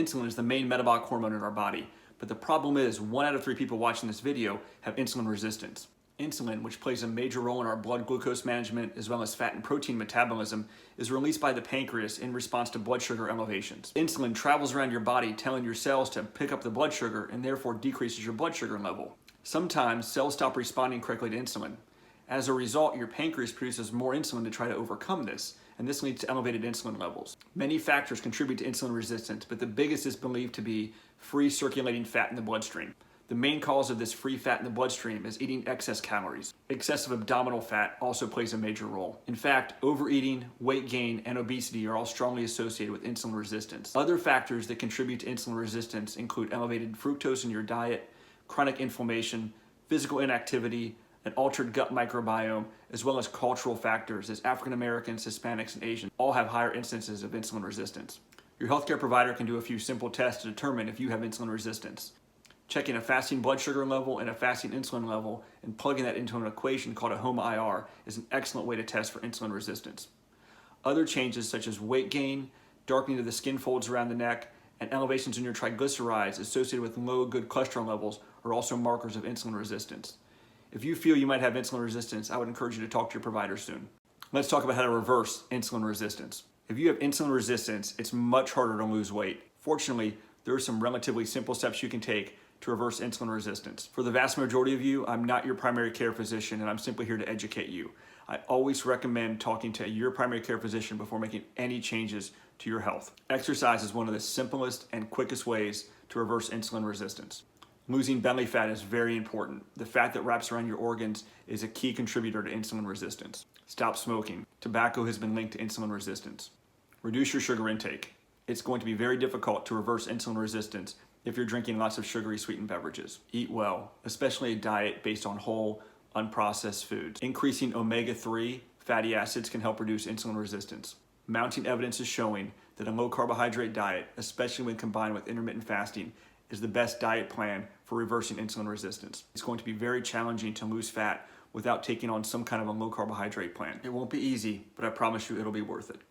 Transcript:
Insulin is the main metabolic hormone in our body, but the problem is 1 out of 3 people watching this video have insulin resistance. Insulin, which plays a major role in our blood glucose management as well as fat and protein metabolism, is released by the pancreas in response to blood sugar elevations. Insulin travels around your body telling your cells to pick up the blood sugar and therefore decreases your blood sugar level. Sometimes cells stop responding correctly to insulin. As a result, your pancreas produces more insulin to try to overcome this, and this leads to elevated insulin levels. Many factors contribute to insulin resistance, but the biggest is believed to be free circulating fat in the bloodstream. The main cause of this free fat in the bloodstream is eating excess calories. Excessive abdominal fat also plays a major role. In fact, overeating, weight gain, and obesity are all strongly associated with insulin resistance. Other factors that contribute to insulin resistance include elevated fructose in your diet, chronic inflammation, physical inactivity, an altered gut microbiome, as well as cultural factors as African Americans, Hispanics, and Asians all have higher instances of insulin resistance. Your healthcare provider can do a few simple tests to determine if you have insulin resistance. Checking a fasting blood sugar level and a fasting insulin level and plugging that into an equation called a HOMA-IR is an excellent way to test for insulin resistance. Other changes such as weight gain, darkening of the skin folds around the neck, and elevations in your triglycerides associated with low good cholesterol levels are also markers of insulin resistance. If you feel you might have insulin resistance, I would encourage you to talk to your provider soon. Let's talk about how to reverse insulin resistance. If you have insulin resistance, it's much harder to lose weight. Fortunately, there are some relatively simple steps you can take to reverse insulin resistance. For the vast majority of you, I'm not your primary care physician and I'm simply here to educate you. I always recommend talking to your primary care physician before making any changes to your health. Exercise is one of the simplest and quickest ways to reverse insulin resistance. Losing belly fat is very important. The fat that wraps around your organs is a key contributor to insulin resistance. Stop smoking. Tobacco has been linked to insulin resistance. Reduce your sugar intake. It's going to be very difficult to reverse insulin resistance if you're drinking lots of sugary sweetened beverages. Eat well, especially a diet based on whole, unprocessed foods. Increasing omega-3 fatty acids can help reduce insulin resistance. Mounting evidence is showing that a low carbohydrate diet, especially when combined with intermittent fasting, is the best diet plan for reversing insulin resistance. It's going to be very challenging to lose fat without taking on some kind of a low carbohydrate plan. It won't be easy, but I promise you it'll be worth it.